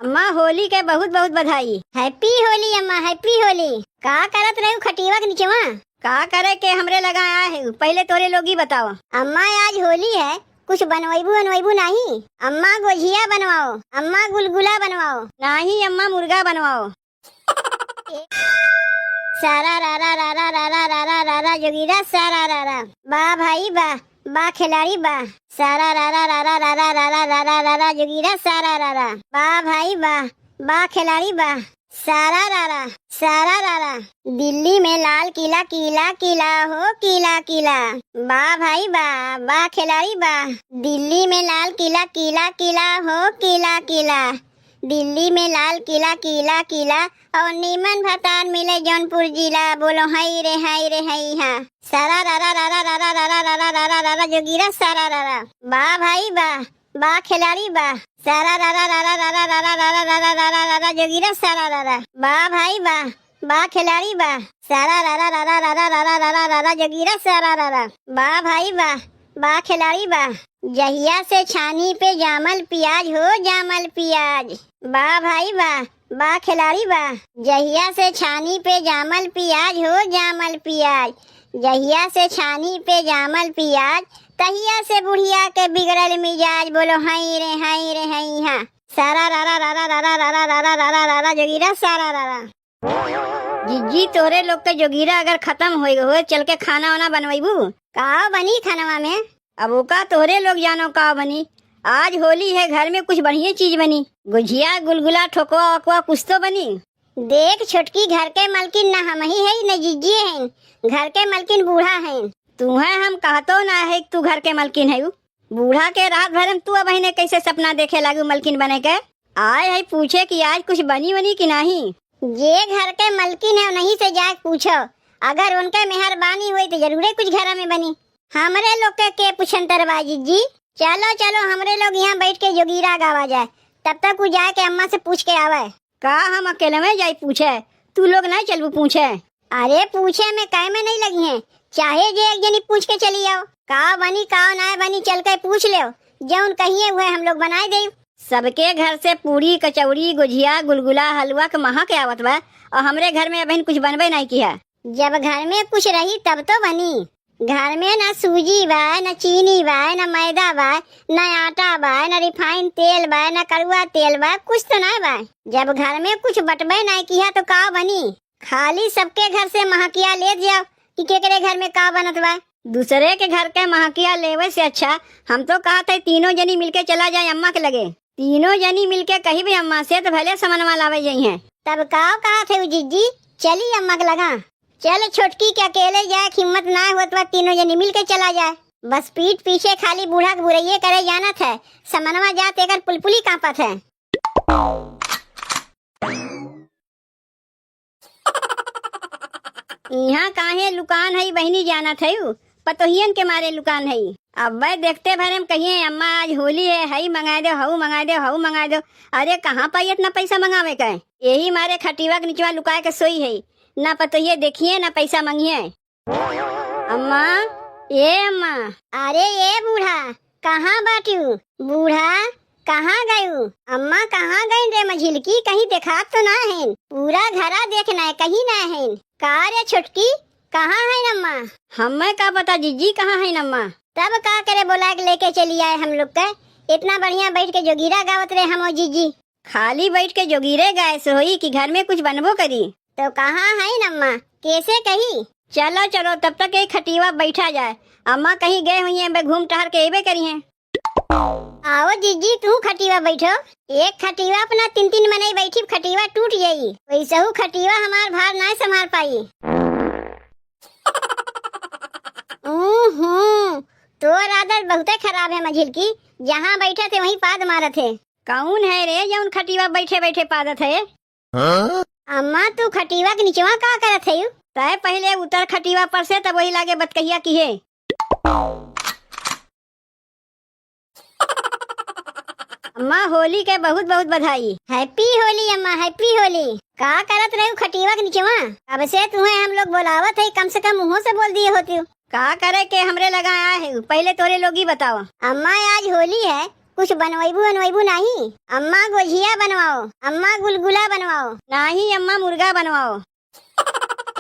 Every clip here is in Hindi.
अम्मा होली के बहुत बहुत बधाई। हैप्पी होली अम्मा, हैप्पी होली। का करत रहे खटिवा के नीचेवा? का करे के हमरे लगा आया है, पहले तोरे लोग ही बताओ। अम्मा आज होली है, कुछ बनवाइबू नहीं? अम्मा गोझिया बनवाओ, अम्मा गुलगुला बनवाओ। नहीं अम्मा मुर्गा बनवाओ। सारा रारा रारा रारा रारा रारा जोगीरा सारा रारा। बा भाई बा, बा खिलाड़ी बा। सारा रारा रारा रारा रारा रारा रारा जोगीरा सारा रारा। बा भाई बा, बा खिलाड़ी बा। सारा रारा सारा रारा। दिल्ली में लाल किला किला किला हो किला किला। बा भाई बा, बा खिलाड़ी बा। दिल्ली में लाल किला किला किला हो किला किला। दिल्ली में लाल किला किला किला और नीमन भतान मिले जौनपुर जिला। बोलो हाय रे हाय रे हाय। हाँ सारा रारा रारा रारा रारा रारा रारा रारा जोगीरा सारा रारा। बा भाई बा, बा खिलाड़ी बा। सारा रारा रारा रारा रारा रारा रारा रारा रारा जोगीरा सारा रारा। बा भाई बा, बा खिलाड़ी बा। सारा रारा रारा रारा रारा रारा रारा जोगीरा सारा रारा। बा भाई बा, बा खिलाड़ी बा। जहिया से छानी पे जामल पियाज हो जामल पियाज। बा भाई बा, बा खिलाड़ी बा। जहिया से छानी पे जामल पियाज हो जामल पियाज। जहिया से छानी पे जामल पियाज, तहिया से बुढ़िया के बिगड़ल मिजाज। बोलो हाय रे हाय रे हाय। हाँ सारा रारा रारा रारा रारा रारा रारा रारा जोगीरा सारा रारा। जिज्जी तोरे लोग के जोगीरा अगर खत्म हो चल के खाना वाना बनवाइबू? का बनी खानवा में? अब का तोरे लोग जानो का बनी। आज होली है, घर में कुछ बढ़िया चीज बनी। गुजिया गुलगुला ठोकवा वकवा कुछ तो बनी। देख छोटकी, घर के मलकिन न हम ही है न जिज्जी है। घर के मलकिन बूढ़ा है। तुम्हें हम कहतो ना है तू घर के मलकिन है। बूढ़ा के रात भर में तू अब ने कैसे सपना देखे लागू मलकिन बने के? आए है पूछे कि आज कुछ बनी बनी कि नहीं। ये घर के मलकिन है, नहीं से जाके पूछो। अगर उनके मेहरबानी हुई तो जरूर कुछ घर में बनी। हमरे लोग के पूछन तरवा जिज्जी। चलो चलो हमरे लोग यहाँ बैठ के जोगीरा गावा जाए, तब तक वो जाके अम्मा से पूछ के आवे। का हम अकेले में जाए पूछे? तू लोग नहीं चलबू पूछे? अरे पूछे में काय में नहीं लगी है, चाहे जे एक जनी पूछ के चली आओ। का बनी का ना बनी चल के पूछ ले, जौन कहिए हुए हम लोग बनाए दे। सबके घर से पूरी कचौड़ी गुजिया गुलगुला हलवा के महा के आवत बा, और हमरे घर में अभी कुछ बनबे नहीं किया। जब घर में कुछ रही तब तो बनी। घर में न सूजी बा, न चीनी बा, न मैदा बा, न आटा बा, न रिफाइन तेल बा, न कड़ुआ तेल बा, कुछ तो नहीं बा। जब घर में कुछ बटबे नहीं किया तो का बनी? खाली सबके घर से महकिया ले जाओ कि केकरे घर में का बनत बा। दूसरे के घर के महकिया लेवे से अच्छा हम तो कहा था तीनों जनी मिलके चला जाए अम्मा के लगे। तीनों जनी मिलके कहीं भी अम्मा से तो भले सामानवा लावे जाई हैं। तब का कहा थे जिज्जी चली अम्मा के लगा। चल छोटकी के अकेले जाए, हिम्मत ना हो तो तीनों जनी मिल के चला जाए। बस पीठ पीछे खाली बूढ़ा के बुरैये करे जाना था, समनवा जाते कर पुलपुली कांपत है। यहाँ काहे लुकान है बहनी जाना था, पतोहियन के मारे लुकान है। अब वह देखते भरे कहिए अम्मा आज होली है, हई मंगा दो हऊ मंगा दो हऊ मंगा दो। अरे कहाँ पाई इतना पैसा मंगावे का? यही मारे खटीवा के नीचवा लुकाए के सोई है, ना पतोहिए देखिए ना पैसा मांगिए। अम्मा ये अम्मा। अरे ये बूढ़ा कहाँ बाटू? बूढ़ा कहाँ गयू? अम्मा कहाँ गई रे मझिलकी? कहीं देखा तो ना है? पूरा घरा देखना है, कहीं ना है। का रे छोटकी कहाँ है अम्मा? हमें का पता जिज्जी कहाँ है अम्मा? तब का करे बोला के लेके चली आए हम लोग का। इतना बढ़िया बैठ के जोगीरा गावत रहे हम जिज्जी। खाली बैठ के जोगीरे गाए से होई कि घर में कुछ बनबो करी? तो कहाँ है अम्मा, कैसे कही? चलो चलो तब तक एक खटीवा बैठा जाए। अम्मा कहीं गए हुई हैं, घूम टहर के एबे करी हैं। आओ जिज्जी तू खटीवा बैठो। एक खटीवा अपना तीन तीन मनाई बैठी, खटीवा टूट जाई। वैसे हूँ खटीवा हमार भार ना संभाल पाई। तो आदत बहुत खराब है मझिल की, जहाँ बैठे थे वहीं पाद मारे थे। कौन है रे जौन खटीवा बैठे बैठे पादत है? अम्मा तू खटीवा के नीचवा का करत है? तय पहले उतर खटीवा पर से तब वही लागे बतकहिया की है। अम्मा होली के बहुत बहुत बधाई। हैप्पी होली अम्मा, हैप्पी होली। का करत रहे खटीवा के नीचवा? अब से तुम्हें हम लोग बोलावत है, कम से कम मुँह से बोल दिए होती। का करे के हमरे लगा आया है, पहले तोरे लोग ही बताओ। अम्मा आज होली है, कुछ बनवाइबू नहीं? अम्मा गोझिया बनवाओ, अम्मा गुलगुला बनवाओ। नहीं अम्मा मुर्गा बनवाओ।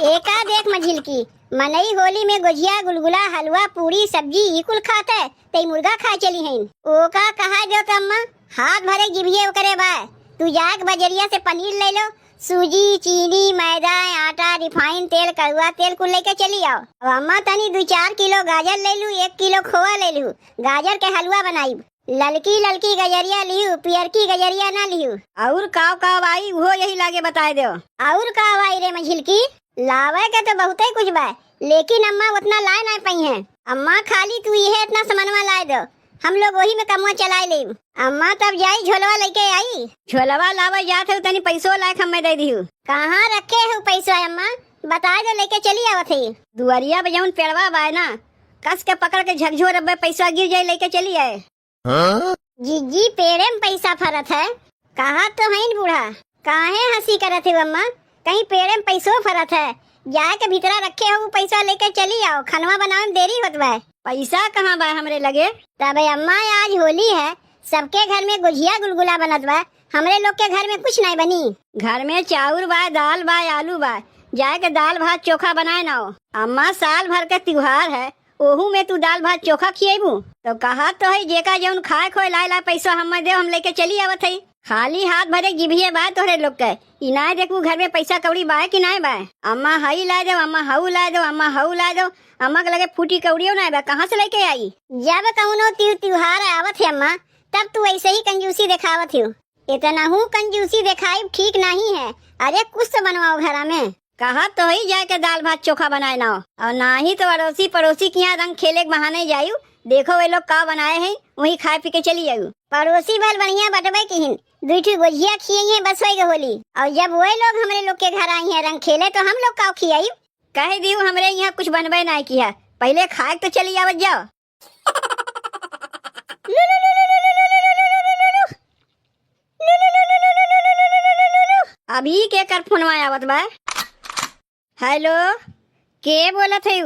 एका देख मझिलकी, मनई होली में गोझिया गुलगुला हलवा पूरी सब्जी ई कुल खाते, ते मुर्गा खा चली हैं। ओ का कहा जो अम्मा हाथ भरे जिभिए करे बा। तू जाके बजरिया से पनीर ले लो, सूजी चीनी मैदा आटा रिफाइन तेल कड़वा तेल कुल लेके चली आओ। अब अम्मा तनी 2-4 किलो गाजर ले लू, 1 किलो खोआ ले लू, गाजर के हलवा बनाई। ललकी ललकी गजरिया लिहू, पियरकी गजरिया ना लिहू। और काव आई वो यही लागे बताए दो। और काव आई रे मझिलकी, लावे के तो बहुत ही कुछ बा, लेकिन अम्मा उतना लाए ना पाई है। अम्मा खाली तू ये इतना सामानवा लाए दो, हम लोग वही में कमवा चलाए ले। अम्मा तब जाई झोलवा लेके आई, झोलवा लावे जात है तनी पैसो लायक हमें दे दिहू। कहाँ रखे हो पैसा अम्मा बता दो, लेके चली आवत है। दुआरिया पे जौन पेड़वा बा ना, कस के पकड़ के झकझोर अब पैसा गिर जाए लेके चली आए। जीजी पेड़े में पैसा फरत है, कहा तो है बूढ़ा, काहे हंसी करत है अम्मा? कहीं पेड़े में पैसो फरत है, जाके भीतरा रखे हो पैसा लेके चली आओ, खनवा बनावे में देरी होत बा। पैसा कहाँ बा हमरे लगे? तबे अम्मा आज होली है, सबके घर में गुजिया गुलगुला बनत बा, हमरे लोग के घर में कुछ नहीं बनी। घर में चाउर बा, दाल बा, आलू बा, जाके दाल भात चोखा बनाए ना हो। अम्मा साल भर के त्योहार है, ओहू में तू दाल भात चोखा खिएबू? तो कहा तो है जेका जौन खाए खोए ला पैसा हमें दे, हम लेके चली आवत है। खाली हाथ भरे जिभिए बा तोहरे लोग के, इनाय देखू घर में पैसा कौड़ी बा कि नहीं बा? अम्मा हई ला दो, अम्मा हऊ ला दो, अम्मा हऊ ला दो, अम्मा के लगे फूटी कौड़ियों नहीं बा, कहाँ से लेके आई? जब कौनो त्योहार आवत है अम्मा, तब तू ऐसे ही कंजूसी दिखावत हो। इतना हूँ कंजूसी दिखाई ठीक नहीं है, अरे कुछ तो बनवाओ घर में। कहा तो ही जाके दाल भात चोखा बनाए ना हो, और ना ही तो अड़ोसी पड़ोसी के यहाँ रंग खेले के बहाने जायू, देखो वे लोग का बनाए हैं वही खाए पी के चली जायू। पड़ोसी भल बढ़िया बटवे की हिन, 2 गुजिया खिए हैं बस वही होली, और जब वही लोग हमारे लोग के घर आई हैं रंग खेले तो हम लोग का खियाई। कह दियो हमरे यहाँ कुछ बनबे नहीं किया, पहले खाए तो चली आवत जाओ। अभी के कर फोनवा आवत बा? हेलो, के बोलत है?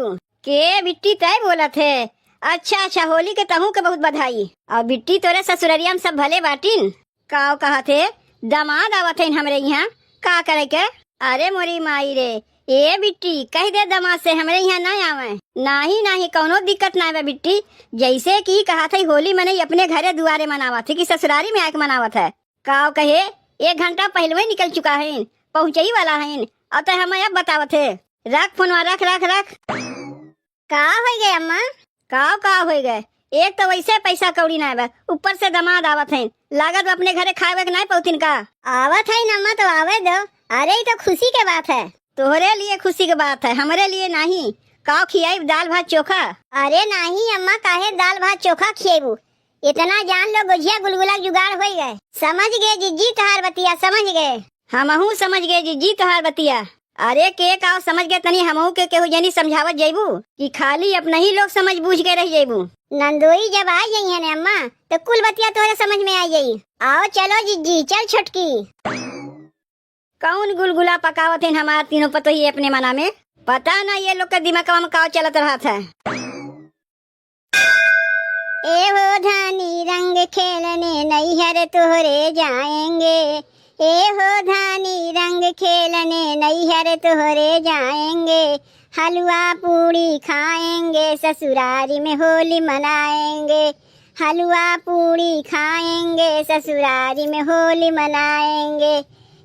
के बिट्टी तय बोलत है? अच्छा होली के तहू के बहुत बधाई। और बिट्टी तोरे ससुररिया में सब भले बाटिन? काव कहा थे दामाद आवत है हमरे यहाँ, का करे के? अरे मोरी माई रे, ए बिट्टी कह दे दामाद से हमरे यहाँ नहीं आवे। नहीं कौनो दिक्कत नहीं बा बिट्टी, जैसे की कहा था होली मने अपने घरे दुआरे मनावत है कि ससुरारी में आके मनावत है? काव कहे 1 घंटा पहले ही निकल चुका है, पहुँचे वाला है, और तो हमें अब बतावत है। रख फोनवा, रख। का हो गए अम्मा? का हो गए? एक तो वैसे पैसा कौड़ी नहीं बा, ऊपर से दामाद आवत है, लागत अपने घरे खाए के नहीं पहुँचिन का? आवत है अम्मा तो आवे दो, अरे तो खुशी के बात है। तोहरे लिए खुशी के बात है, हमारे लिए नहीं। का खियाई दाल भात चोखा? अरे नहीं अम्मा, काहे दाल भात चोखा खिएबू? इतना जान लो गुजिया गुलगुला जुगाड़ हो गए। समझ गए जीजी तोहार बतिया, समझ गए। हमहू समझ गए जीजी तोहार बतिया। अरे के का समझ गए तनी हमहू के केहू जनी समझावत जाइबू कि खाली अपना ही लोग समझ बूझ के रह जाइबू? नंदोई जब आ जाई है ना अम्मा, तो कुल बतिया तोहरे समझ में आ जाई। आओ चलो जीजी, चल छोटकी। कौन गुलगुला पकावत है हमार तीनों पतो ही अपने मना में? पता ना ये लोग का दिमाग में का चलत रहा था। ए हो धानी रंग खेलने नैहर तोहरे जाएंगे, ए हो धानी रंग खेलने नैहर तोहरे जाएंगे, हलवा पूड़ी खाएंगे ससुरारी में होली मनाएंगे, हलवा पूड़ी खाएंगे ससुरारी में होली मनाएंगे,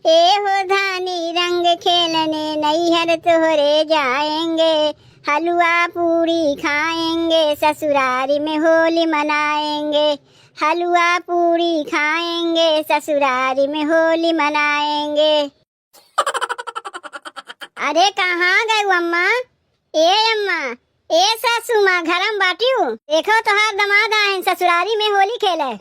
ए हो धानी रंग खेलने नैहर तोहरे जाएंगे, हलवा पूड़ी खाएंगे ससुरारी में होली मनाएंगे, हलवा पूड़ी खाएंगे ससुरारी में होली मनाएंगे। अरे कहाँ गए अम्मा? अम्मा, सासू माँ घरम बाटियो, देखो तोहार दामाद आए ससुरारी में होली खेले।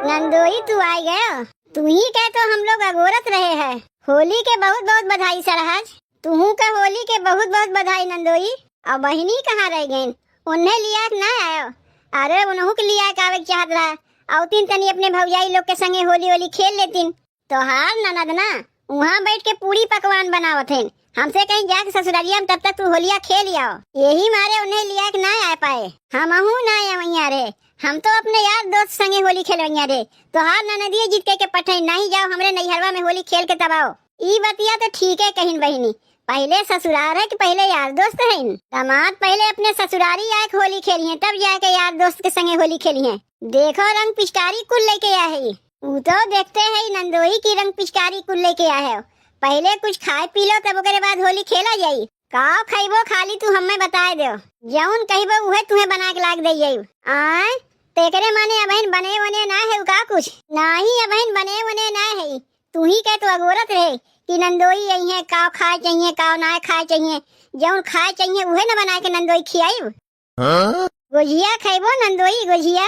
नंदोई तू आई गया, तू ही कह तो हम लोग अगोरत रहे हैं। होली के बहुत बहुत बधाई सरहज। तुहू का होली के बहुत बहुत बधाई नंदोई। और बहिनी कहाँ रह गई? उन्हें लिया ना आयो? अरे उन्हों के लिया कावे चाहत रहा, औतीन तनी अपने भौजाई लोग के संगे होली खेल लेतीन। तोहार ननद ना वहाँ बैठ के पूरी पकवान बनावत है, हमसे कहीं जाके ससुरालिया में तब तक तू होलिया खेल आओ। यही मारे उन्हें लिया ना आ पाए। हमहू ना आया वहीं रे, हम तो अपने यार दोस्त संगे होली खेलवैया रे। तोहार ननदिया जीत के पठे नहीं जाओ हमरे नैहरवा में होली खेल के तब आओ। ई बतिया तो ठीक है कहिन बहिनी, पहले ससुराल है कि पहले यार दोस्त है। दामाद पहले अपने ससुरारी आए होली खेली है, तब जाके यार दोस्त के संगे होली खेली है। देखो रंग पिचकारी कुल लेके आए है। वो तो देखते है नंदोई की रंग पिचकारी कुल लेके आए है। पहले कुछ खाए पी लो तब ओकरे बाद होली खेला जाई। का खइबो खाली तू हमें बताए दो, जौन कहिबो उहे तुम्हें बना के लाग दे आए। तेकरे माने अबहिन बने वने ना है का कुछ नाही, अबहिन बने वने ना है। तू ही कह तो अगोरत रहे कि नंदोई यही है, काव खाए चाहिए काव ना खाए चाहिए, जौन खाए चाहिए उहे न बना के नंदोई खियाई। गुजिया खइबो नंदोई गुजिया।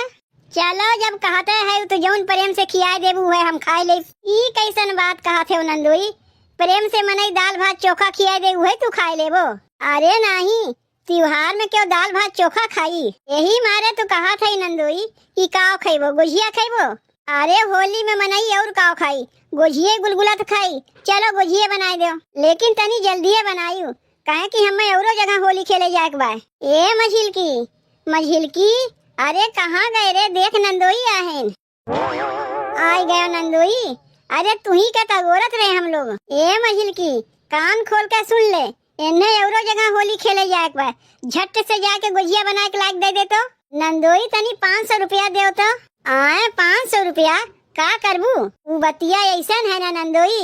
चलो जब कहते है तो जौन प्रेम से खियाए देबू उहे हम खाए ले। ई कैसन बात कहते हो नंदोई, प्रेम से मनई दाल भात चोखा खियाए दे उहे तू खाए लेबो। अरे नहीं, त्योहार में क्यों दाल भात चोखा खाई, यही मारे तो कहा था नंदोई कि काव खइबो गुजिया खइबो। अरे होली में मनई और काव खाई, गुजिये गुलगुला तो खाई। चलो गुजिये बनाए दो, लेकिन तनी जल्दी बनायू काहे कि हमें औरो जगह होली खेले जाए बा। ए मझिलकी अरे कहाँ गए रे, देख नंदोई आहेन। आई गयो नंदोई, अरे तू ही का तगोरत रहे हम लोग। ए मझिलकी कान खोल के सुन ले, इन्हें औरो जगह होली खेले जाए बा। झट से जाके गुजिया बना के लाग दे तो। नंदोई तनी 500 रुपया दे तो। आए 500 रुपया का करबू? वो बतिया ऐसा है ना नंदोई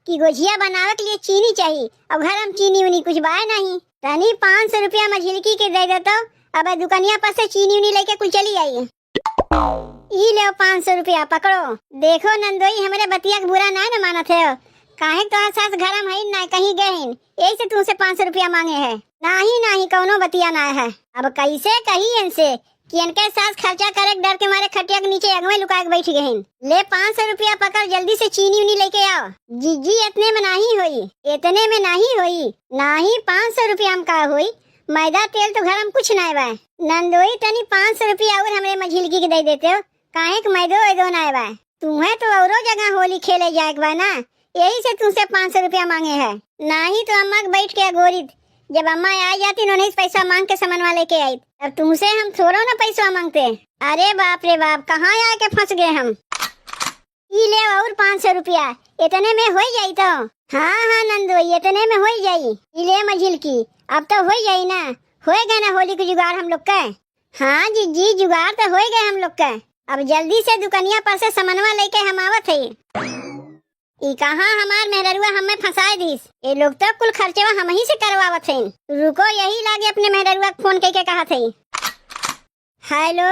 कि गुजिया बनावे के लिए चीनी चाहिए, अब घर हम चीनी उनी कुछ बाय नहीं। तनी 500 रुपया मझिलकी के दे तो, अब दुकानिया पास से चीनी उनी लेके कुछ चली आई। ई ले 500 रुपया पकड़ो। देखो नंदोई हमारे बतिया के बुरा ना न मानत है, काहे तो सास घर में है ना कहीं गए, यही से तुमसे 500 रुपया मांगे है। नहीं कौनो बतिया ना है। अब कैसे कही इनसे कि इनके साथ खर्चा करे डर के मारे खटिया के नीचे अगवे लुका के बैठ गए। ले 500 रुपया पकड़, जल्दी से चीनी उनी लेके आओ। जीजी इतने में नहीं होई, इतने में नहीं होई, नहीं 500 रुपया में का होई, मैदा तेल तो घर में कुछ ना बा। नंदोई तनी 500 रुपया और हमरे मझिलकी के दे देते हो, काहे के मैदो एदो ना बा। तुम्हें तो औरो जगह होली खेले जाए बा ना, यही से तुमसे 500 रुपया मांगे है। नहीं तो अम्मा के बैठ के अगोरित, जब अम्मा आ जाती उन्हें पैसा मांग के सामान वाले के आई, अब तुमसे हम थोड़ा ना पैसा मांगते। अरे बाप रे बाप, कहाँ आके फंस गए हम। ई ले और 500 रुपया, इतने में हो जाई तो। हाँ नंदोई इतने में हो जाई। ई ले मझिलकी, अब तो हो जाई ना, हो गए ना होली के जुगाड़ हम लोग का। हाँ जी जुगाड़ तो हो गए हम लोग का। अब जल्दी से दुकानिया पर से सामानवा लेके हम आवत है। ई कहाँ हमार मेहररुआ हमें फंसाए दीस, ये लोग तो कुल खर्चवा हम ही से करवावत हैं। रुको यही लागे अपने मेहररुआ को फोन करके कहा थे। हेलो,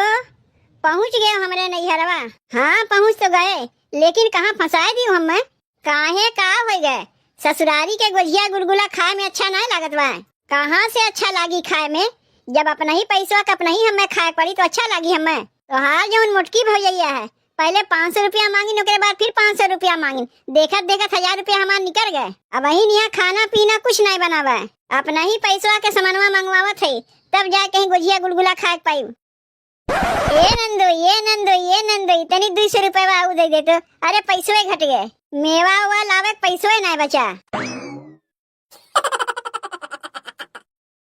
पहुँच गए हमारे नैहरवा? हाँ पहुँच तो गए, लेकिन कहाँ फंसाए दी हमें? काहे का हो गए, ससुरारी के गुजिया गुलगुला खाए में अच्छा नहीं लागत बा। कहाँ से अच्छा लागी खाए में, जब अपना ही पैसा का अपना ही हमें खाए पड़ी तो अच्छा लगी हमें। तो हार जो मुटकी भैया है, पहले 500 रुपया मांगी, उसके बाद फिर 500 रुपया मांगी, देखत 1000 रुपया हमारे निकल गए। अब वही यहाँ खाना पीना कुछ नहीं बनावा है, अपना ही पैसा के सामानवा मंगवावत है, तब जाके कहीं गुजिया गुलगुला खाए पाई। ये नंदोई तनी 200 रुपया दे दे तो। अरे पैसवे घट गए, मेवा हुआ लावे पैसवे नहीं बचा।